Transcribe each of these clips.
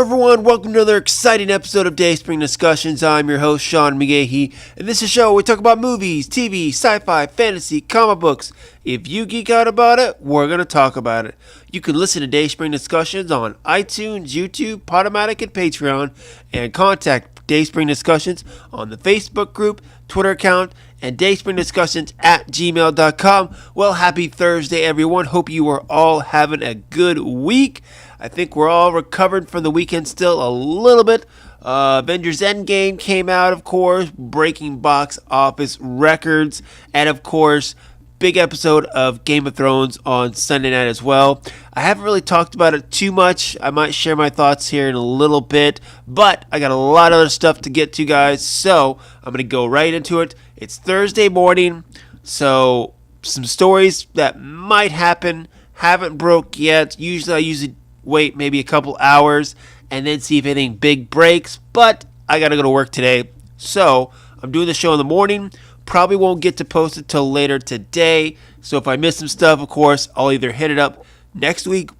everyone, welcome to another exciting episode of Dayspring Discussions. I'm your host, Sean McGahee, and this is a show where we talk about movies, TV, sci-fi, fantasy, comic books. If you geek out about it, we're going to talk about it. You can listen to Dayspring Discussions on iTunes, YouTube, Podomatic, and Patreon, and contact Dayspring Discussions on the Facebook group, Twitter account, and dayspringdiscussions@gmail.com. Well, happy Thursday, everyone. Hope you are all having a good week. I think we're all recovered from the weekend still a little bit. Avengers Endgame came out, of course, breaking box office records. And, of course, big episode of Game of Thrones on Sunday night as well. I haven't really talked about it too much. I might share my thoughts here in a little bit. But I got a lot of other stuff to get to, guys. So I'm going to go right into it. It's Thursday morning. So some stories that might happen haven't broke yet. I usually wait maybe a couple hours and then see if anything big breaks, but I gotta go to work today, so I'm doing the show in the morning. Probably won't get to post it till later today, so if I miss some stuff, of course, I'll either hit it up next week,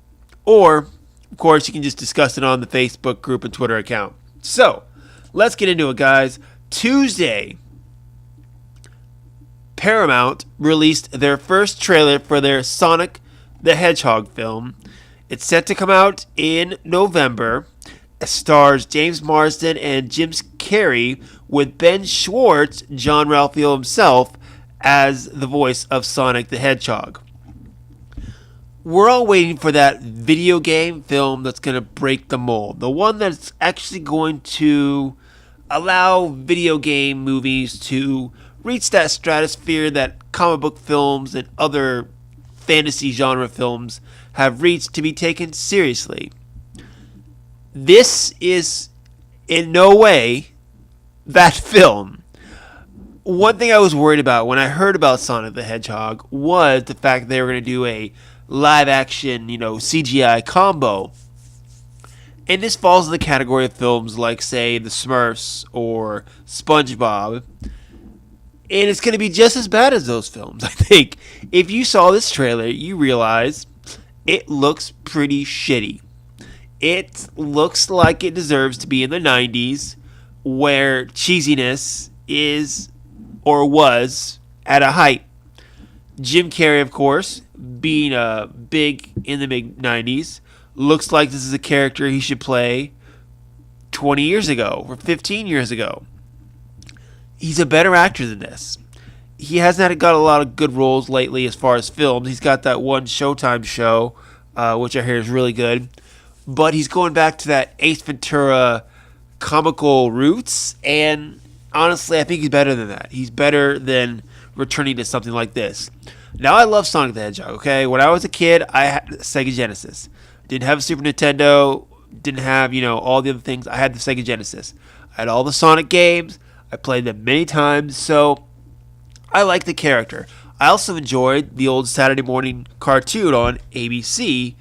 or of course you can just discuss it on the Facebook group and Twitter account. So let's get into it, guys. Tuesday, Paramount released their first trailer for their Sonic the Hedgehog film. It's set to come out in November. It stars James Marsden and Jim Carrey, with Ben Schwartz, John Ralphio himself, as the voice of Sonic the Hedgehog. We're all waiting for that video game film that's going to break the mold. The one that's actually going to allow video game movies to reach that stratosphere that comic book films and other fantasy genre films have reached to be taken seriously. This is in no way that film. One thing I was worried about when I heard about Sonic the Hedgehog was the fact they were going to do a live action, CGI combo. And this falls in the category of films like, say, The Smurfs or SpongeBob. And it's going to be just as bad as those films, I think. If you saw this trailer, you realize it looks pretty shitty. It looks like it deserves to be in the 90s, where cheesiness is or was at a height. Jim Carrey, of course, being big in the mid-90s, looks like this is a character he should play 20 years ago or 15 years ago. He's a better actor than this. He hasn't got a lot of good roles lately as far as films. He's got that one Showtime show, which I hear is really good. But he's going back to that Ace Ventura comical roots. And honestly, I think he's better than that. He's better than returning to something like this. Now, I love Sonic the Hedgehog, okay? When I was a kid, I had the Sega Genesis. Didn't have a Super Nintendo. Didn't have, all the other things. I had the Sega Genesis. I had all the Sonic games. I played them many times, so I like the character. I also enjoyed the old Saturday morning cartoon on ABC,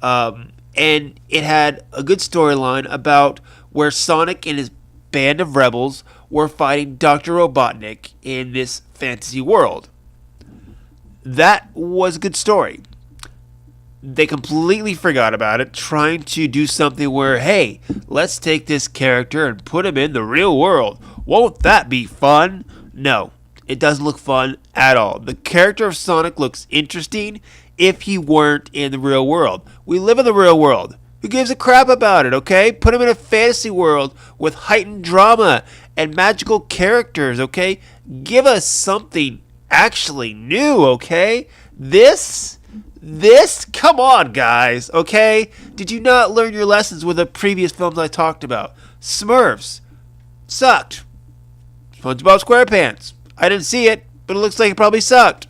and it had a good storyline about where Sonic and his band of rebels were fighting Dr. Robotnik in this fantasy world. That was a good story. They completely forgot about it, trying to do something where, hey, let's take this character and put him in the real world. Won't that be fun? No, it doesn't look fun at all. The character of Sonic looks interesting if he weren't in the real world. We live in the real world. Who gives a crap about it, okay? Put him in a fantasy world with heightened drama and magical characters, okay? Give us something actually new, okay? This, come on, guys, okay? Did you not learn your lessons with the previous films I talked about? Smurfs sucked. SpongeBob SquarePants, I didn't see it, but it looks like it probably sucked.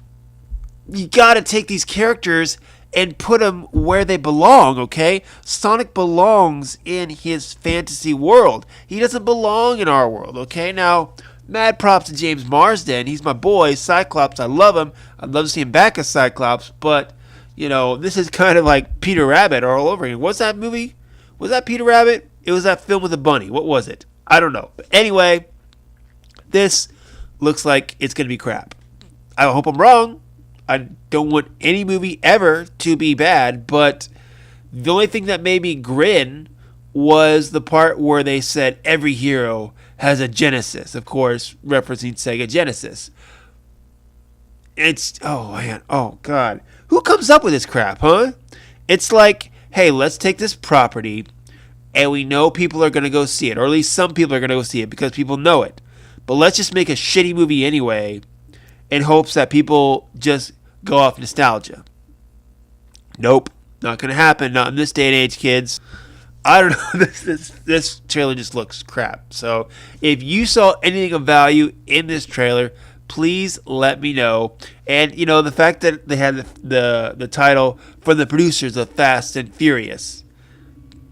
You gotta take these characters and put them where they belong, okay? Sonic belongs in his fantasy world. He doesn't belong in our world, okay? Now, mad props to James Marsden. He's my boy, Cyclops. I love him. I'd love to see him back as Cyclops, but, this is kind of like Peter Rabbit all over again. What's that movie? Was that Peter Rabbit? It was that film with a bunny. What was it? I don't know. But anyway, this looks like it's going to be crap. I hope I'm wrong. I don't want any movie ever to be bad, but the only thing that made me grin was the part where they said every hero has a Genesis, of course, referencing Sega Genesis. It's, oh man, oh god. Who comes up with this crap, huh? It's like, hey, let's take this property and we know people are going to go see it, or at least some people are going to go see it because people know it. But let's just make a shitty movie anyway in hopes that people just go off nostalgia. Nope, not going to happen. Not in this day and age, kids. I don't know. This trailer just looks crap. So if you saw anything of value in this trailer, please let me know. And you know, the fact that they had the title from the producers of Fast and Furious,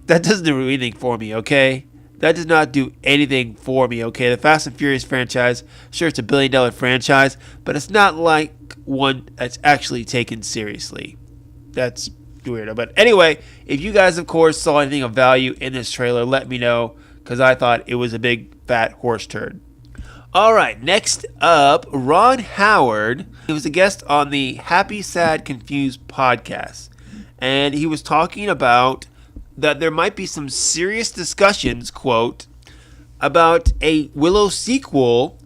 that doesn't do anything for me. Okay, that does not do anything for me. Okay, the Fast and Furious franchise, sure, it's a billion-dollar franchise, but it's not like one that's actually taken seriously. That's weirdo. But anyway, if you guys, of course, saw anything of value in this trailer, let me know, because I thought it was a big fat horse turd. All right, next up, Ron Howard. He was a guest on the Happy, Sad, Confused podcast, and he was talking about that there might be some serious discussions, quote, about a Willow sequel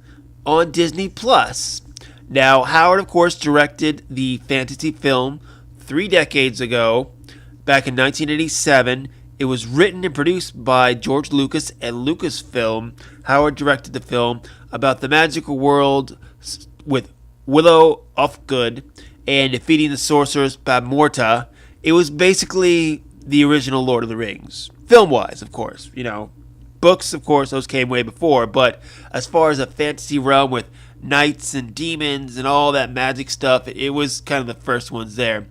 on Disney Plus. Now, Howard, of course, directed the fantasy film 3 decades ago, back in 1987. It was written and produced by George Lucas and Lucasfilm. Howard directed the film about the magical world with Willow Ufgood and defeating the sorceress Babmorta. It was basically the original Lord of the Rings. Film-wise, of course. You know, books, of course, those came way before. But as far as a fantasy realm with knights and demons and all that magic stuff, it was kind of the first ones there.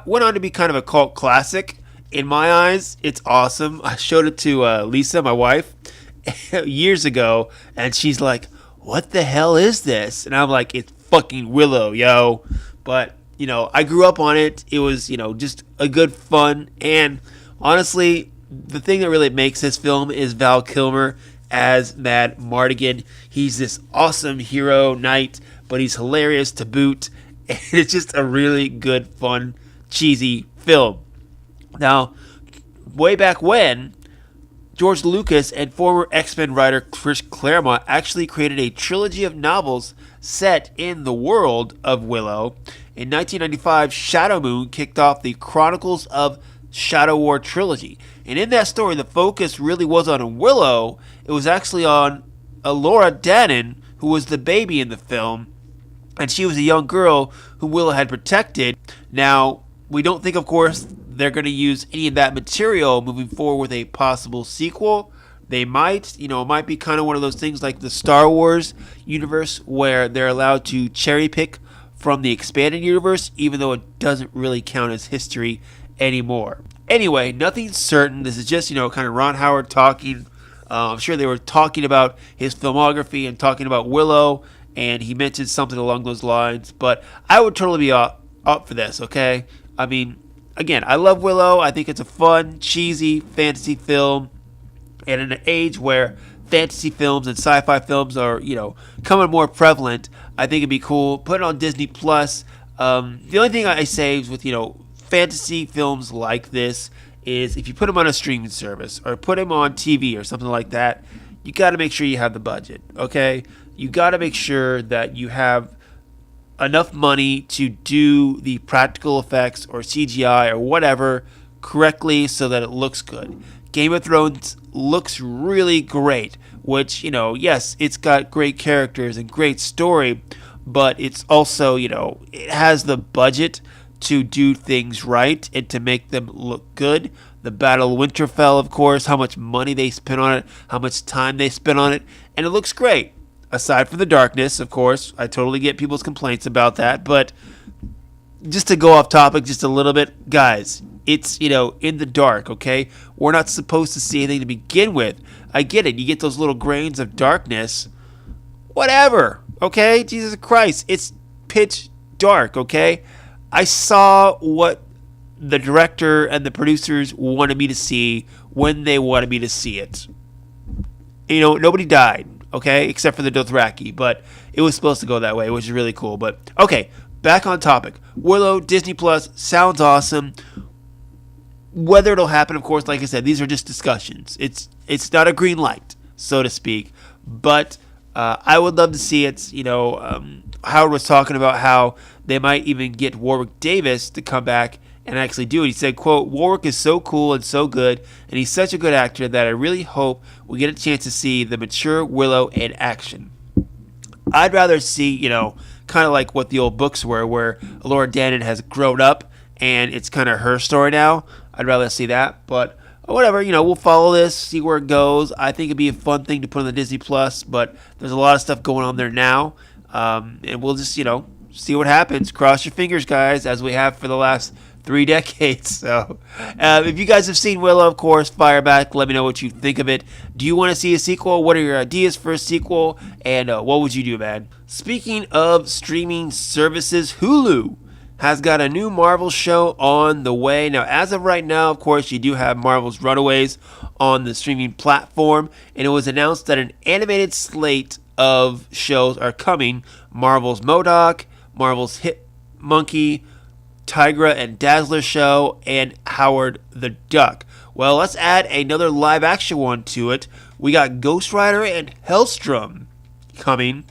Went on to be kind of a cult classic. In my eyes, it's awesome. I showed it to Lisa, my wife, years ago, and she's like, what the hell is this? And I'm like, it's fucking Willow, yo. But, you know, I grew up on it. It was, you know, just a good fun. And honestly, the thing that really makes this film is Val Kilmer as Mad Mardigan. He's this awesome hero knight, but he's hilarious to boot. And it's just a really good, fun, cheesy film. Now, way back when, George Lucas and former X-Men writer Chris Claremont actually created a trilogy of novels set in the world of Willow. In 1995, Shadow Moon kicked off the Chronicles of Shadow War trilogy. And in that story, the focus really was on Willow. It was actually on Laura Dannon, who was the baby in the film. And she was a young girl who Willow had protected. Now, we don't think, of course, they're going to use any of that material moving forward with a possible sequel. They might, you know, it might be kind of one of those things like the Star Wars universe where they're allowed to cherry pick from the expanded universe, even though it doesn't really count as history anymore. Anyway, nothing's certain. This is just, you know, kind of Ron Howard talking. I'm sure they were talking about his filmography and talking about Willow, and he mentioned something along those lines. But I would totally be up for this, okay? I mean, again, I love Willow. I think it's a fun, cheesy fantasy film. And in an age where fantasy films and sci-fi films are, you know, becoming more prevalent, I think it'd be cool. Put it on Disney Plus. The only thing I say is with, you know, fantasy films like this is if you put them on a streaming service or put them on TV or something like that, you got to make sure you have the budget, okay? You got to make sure that you have enough money to do the practical effects or CGI or whatever correctly so that it looks good. Game of Thrones looks really great, which, you know, yes, it's got great characters and great story, but it's also, you know, it has the budget to do things right and to make them look good. The Battle of Winterfell, of course, how much money they spent on it, how much time they spent on it, and it looks great. Aside from the darkness, of course, I totally get people's complaints about that, but just to go off topic just a little bit, guys, it's, you know, in the dark, okay? We're not supposed to see anything to begin with. I get it. You get those little grains of darkness. Whatever, okay? Jesus Christ, it's pitch dark, okay? I saw what the director and the producers wanted me to see when they wanted me to see it. You know, nobody died, okay, except for the Dothraki, but it was supposed to go that way, which is really cool. But, okay, back on topic. Willow, Disney Plus, sounds awesome. Whether it'll happen, of course, like I said, these are just discussions. It's not a green light, so to speak. But I would love to see it. Howard was talking about how they might even get Warwick Davis to come back and actually do it. He said, quote, Warwick is so cool and so good, and he's such a good actor that I really hope we get a chance to see the mature Willow in action. I'd rather see, kind of like what the old books were, where Laura Dannon has grown up and it's kind of her story now. I'd rather see that, but whatever, we'll follow this, see where it goes. I think it'd be a fun thing to put on the Disney Plus, but there's a lot of stuff going on there now, and we'll just, see what happens. Cross your fingers, guys, as we have for the last 3 decades. So, if you guys have seen Willow, of course, fire back. Let me know what you think of it. Do you want to see a sequel? What are your ideas for a sequel? And what would you do, man? Speaking of streaming services, Hulu has got a new Marvel show on the way. Now, as of right now, of course, you do have Marvel's Runaways on the streaming platform, and it was announced that an animated slate of shows are coming. Marvel's MODOK, Marvel's Hit Monkey, Tigra and Dazzler show, and Howard the Duck. Well, let's add another live action one to it. We got Ghost Rider and Hellstrom coming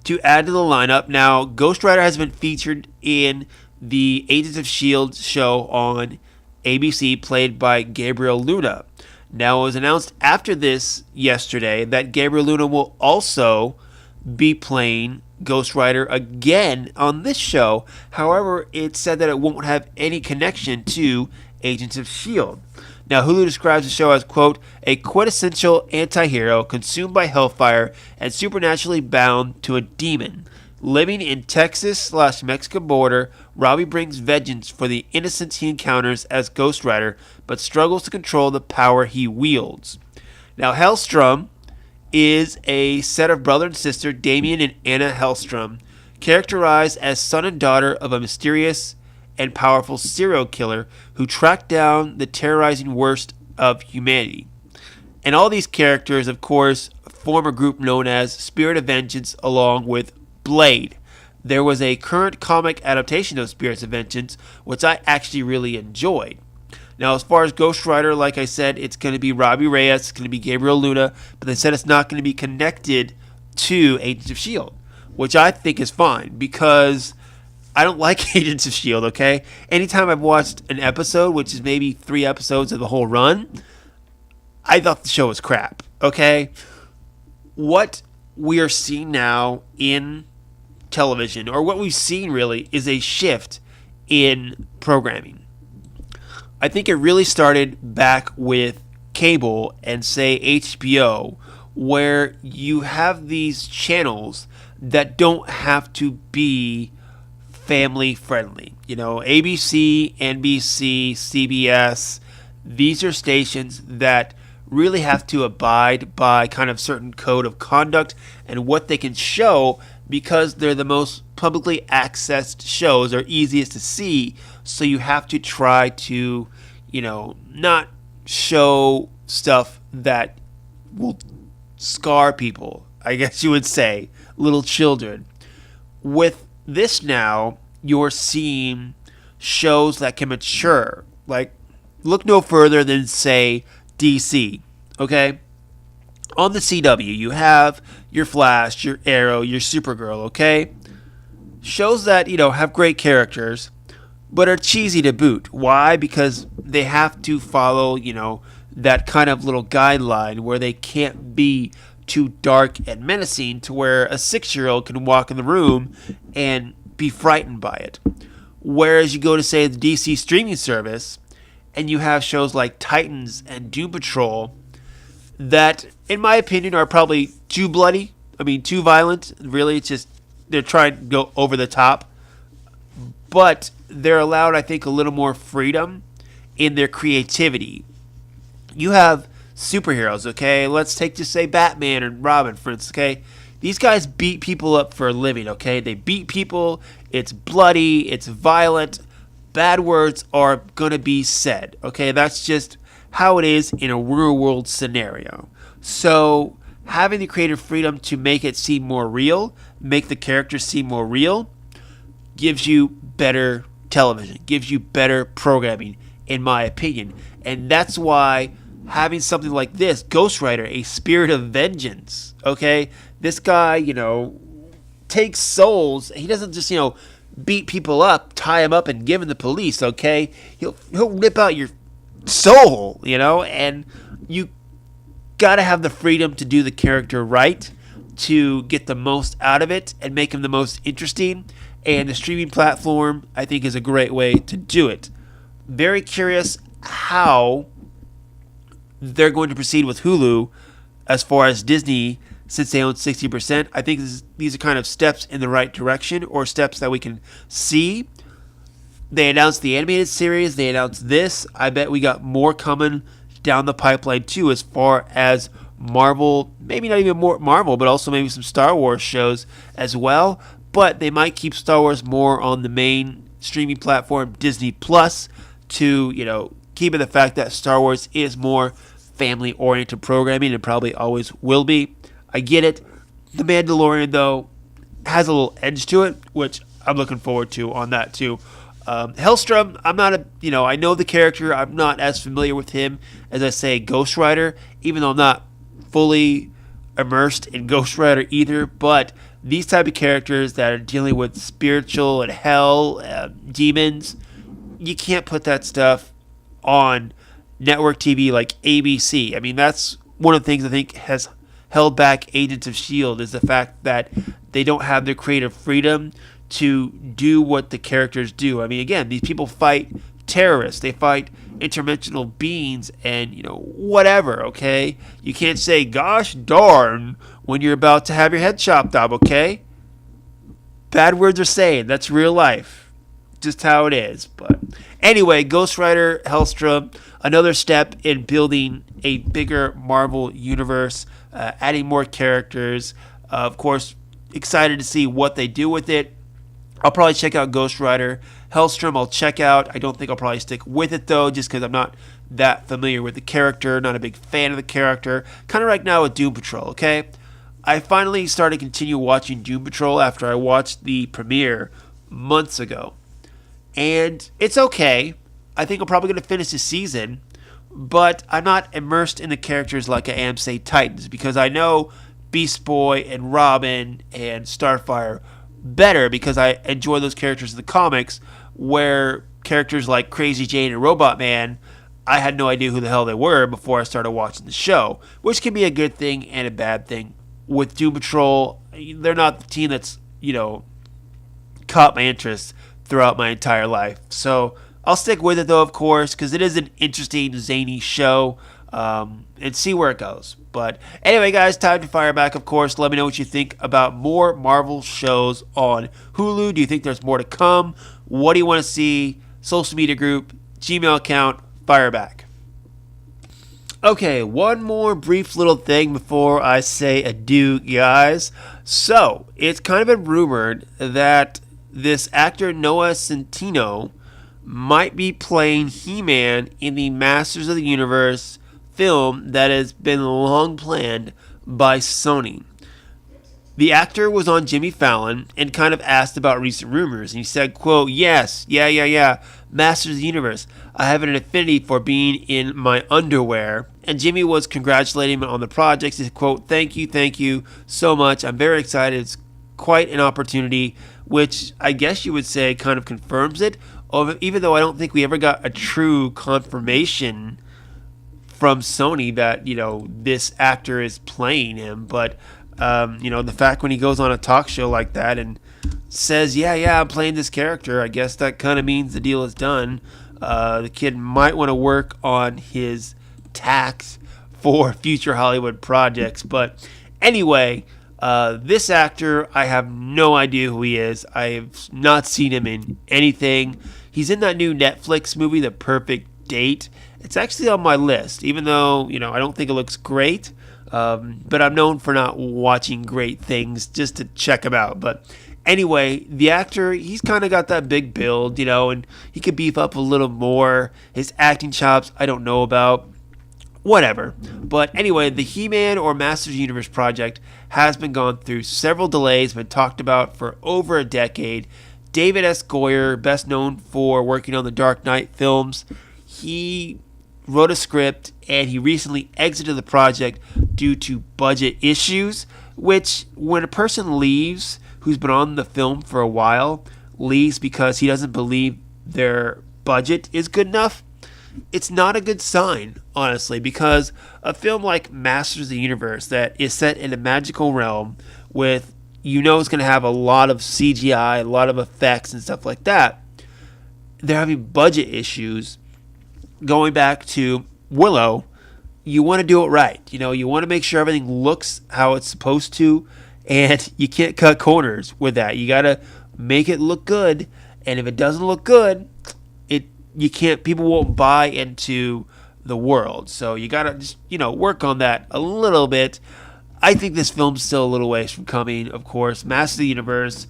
to add to the lineup. Now, Ghost Rider has been featured in the Agents of S.H.I.E.L.D. show on ABC, played by Gabriel Luna. Now, it was announced after this yesterday that Gabriel Luna will also be playing Ghost Rider again on this show. However, it said that it won't have any connection to Agents of S.H.I.E.L.D. Now, Hulu describes the show as, quote, a quintessential anti-hero consumed by hellfire and supernaturally bound to a demon. Living in Texas/Mexico border, Robbie brings vengeance for the innocents he encounters as Ghost Rider, but struggles to control the power he wields. Now, Hellstrom is a set of brother and sister, Damien and Anna Hellstrom, characterized as son and daughter of a mysterious and powerful serial killer who tracked down the terrorizing worst of humanity. And all these characters, of course, form a group known as Spirit of Vengeance along with Blade. There was a current comic adaptation of Spirits of Vengeance, which I actually really enjoyed. Now, as far as Ghost Rider, like I said, it's going to be Robbie Reyes, it's going to be Gabriel Luna, but they said it's not going to be connected to Agents of S.H.I.E.L.D., which I think is fine, because I don't like Agents of S.H.I.E.L.D., okay? Anytime I've watched an episode, which is maybe 3 episodes of the whole run, I thought the show was crap, okay? What we are seeing now in television, or what we've seen really, is a shift in programming. I think it really started back with cable and, say, HBO, where you have these channels that don't have to be family friendly. ABC, NBC, CBS, these are stations that really have to abide by kind of certain code of conduct and what they can show, because they're the most publicly accessed shows, or easiest to see, so you have to try to, not show stuff that will scar people, I guess you would say, little children. With this now, you're seeing shows that can mature. Like, look no further than, say, DC, okay? On the CW, you have your Flash, your Arrow, your Supergirl, okay? Shows that, have great characters, but are cheesy to boot. Why? Because they have to follow, that kind of little guideline where they can't be too dark and menacing to where a 6-year-old can walk in the room and be frightened by it. Whereas you go to, say, the DC streaming service, and you have shows like Titans and Doom Patrol that, in my opinion, are probably too bloody. Too violent. Really, it's just they're trying to go over the top. But they're allowed, I think, a little more freedom in their creativity. You have superheroes, okay? Let's take, just say, Batman and Robin, for instance, okay? These guys beat people up for a living, okay? They beat people. It's bloody. It's violent. Bad words are going to be said, okay? That's just how it is in a real world scenario. So having the creative freedom to make it seem more real, make the characters seem more real, gives you better television, gives you better programming, in my opinion. And that's why having something like this, Ghost Rider, a spirit of vengeance, okay? This guy, takes souls. He doesn't just, beat people up, tie them up, and give them the police, okay? He'll rip out your soul, and you gotta have the freedom to do the character right, to get the most out of it and make him the most interesting. And the streaming platform, I think, is a great way to do it. Very curious how they're going to proceed with Hulu as far as Disney, since they own 60%. I think these are kind of steps in the right direction, or steps that we can see. They announced the animated series. They announced this. I bet we got more coming down the pipeline too, as far as Marvel, maybe not even more Marvel, but also maybe some Star Wars shows as well. But they might keep Star Wars more on the main streaming platform, Disney Plus, to, keep in the fact that Star Wars is more family-oriented programming and probably always will be. I get it. The Mandalorian, though, has a little edge to it, which I'm looking forward to on that too. Hellstrom, I'm not I know the character. I'm not as familiar with him as I say Ghost Rider, even though I'm not fully immersed in Ghost Rider either. But these type of characters that are dealing with spiritual and hell, demons, you can't put that stuff on network TV like ABC. I mean, that's one of the things I think has held back Agents of S.H.I.E.L.D. is the fact that they don't have the creative freedom to do what the characters do. I mean, again, these people fight terrorists. They fight interdimensional beings and, whatever, okay? You can't say, gosh darn, when you're about to have your head chopped off, okay? Bad words are saying. That's real life. Just how it is. But anyway, Ghost Rider, Hellstrom, another step in building a bigger Marvel universe, adding more characters. Of course, excited to see what they do with it. I'll probably check out Ghost Rider. Hellstrom I'll check out. I don't think I'll probably stick with it, though, just because I'm not that familiar with the character, not a big fan of the character. Kind of right now with Doom Patrol, okay? I finally started to continue watching Doom Patrol after I watched the premiere months ago. And it's okay. I think I'm probably going to finish the season, but I'm not immersed in the characters like I am, say, Titans, because I know Beast Boy and Robin and Starfire better because I enjoy those characters in the comics, where characters like Crazy Jane and Robot Man, I had no idea who the hell they were before I started watching the show, which can be a good thing and a bad thing. With Doom Patrol, they're not the team that's, caught my interest throughout my entire life. So I'll stick with it, though, of course, because it is an interesting, zany show, and see where it goes. But anyway, guys, time to fire back, of course. Let me know what you think about more Marvel shows on Hulu. Do you think there's more to come? What do you want to see? Social media group, Gmail account, fire back. Okay, one more brief little thing before I say adieu, guys. So, it's kind of been rumored that this actor Noah Centineo might be playing He-Man in the Masters of the Universe film that has been long planned by Sony. The actor was on Jimmy Fallon and kind of asked about recent rumors, and he said, quote, yes, yeah, Masters of the Universe. I have an affinity for being in my underwear. And Jimmy was congratulating him on the project. He said, quote, thank you so much. I'm very excited. It's quite an opportunity, which I guess you would say kind of confirms it, even though I don't think we ever got a true confirmation from Sony that, this actor is playing him. But, the fact when he goes on a talk show like that and says, yeah, I'm playing this character, I guess that kind of means the deal is done. The kid might want to work on his tax for future Hollywood projects. But anyway, this actor, I have no idea who he is. I have not seen him in anything. He's in that new Netflix movie, The Perfect Date. It's actually on my list, even though, I don't think it looks great. But I'm known for not watching great things just to check him out. But anyway, the actor, he's kind of got that big build, and he could beef up a little more. His acting chops, I don't know about. Whatever. But anyway, the He-Man or Masters Universe project has been gone through several delays, been talked about for over a decade. David S. Goyer, best known for working on the Dark Knight films, he wrote a script and he recently exited the project due to budget issues, which when a person leaves who's been on the film for a while, leaves because he doesn't believe their budget is good enough, it's not a good sign, honestly, because a film like Masters of the Universe that is set in a magical realm with, it's going to have a lot of CGI, a lot of effects and stuff like that, they're having budget issues. Going back to Willow, you want to do it right. You want to make sure everything looks how it's supposed to, and you can't cut corners with that. You got to make it look good, and if it doesn't look good, you can't. People won't buy into the world. So you got to just work on that a little bit. I think this film's still a little ways from coming. Of course, Master of the Universe,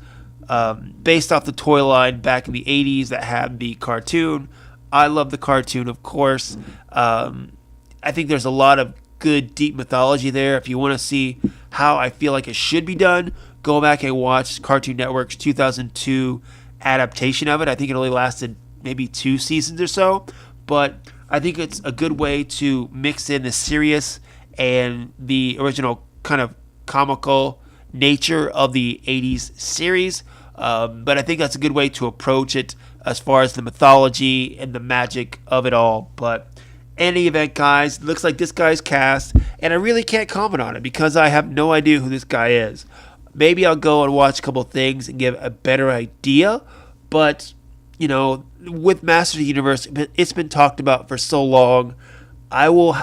based off the toy line back in the '80s that had the cartoon. I love the cartoon, of course. I think there's a lot of good, deep mythology there. If you want to see how I feel like it should be done, go back and watch Cartoon Network's 2002 adaptation of it. I think it only lasted maybe 2 seasons or so, but I think it's a good way to mix in the serious and the original kind of comical nature of the 80s series. But I think that's a good way to approach it as far as the mythology and the magic of it all. But in any event, guys, it looks like this guy's cast, and I really can't comment on it because I have no idea who this guy is. Maybe I'll go and watch a couple things and get a better idea, but with Master of the Universe, it's been talked about for so long. I will,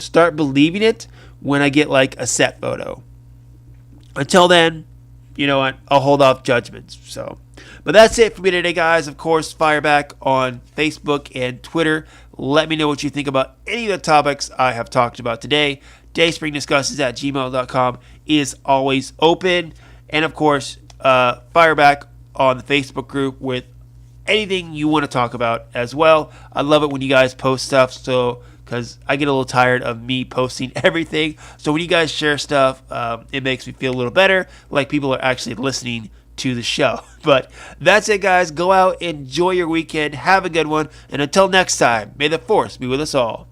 start believing it when I get like a set photo. Until then, you know what? I'll hold off judgments. But that's it for me today, guys. Of course, fire back on Facebook and Twitter. Let me know what you think about any of the topics I have talked about today. dayspringdiscussions@gmail.com is always open. And of course, fire back on the Facebook group with anything you want to talk about as well. I love it when you guys post stuff, because I get a little tired of me posting everything. So when you guys share stuff, it makes me feel a little better, like people are actually listening to the show. But that's it, guys. Go out, enjoy your weekend, have a good one, and until next time, may the force be with us all.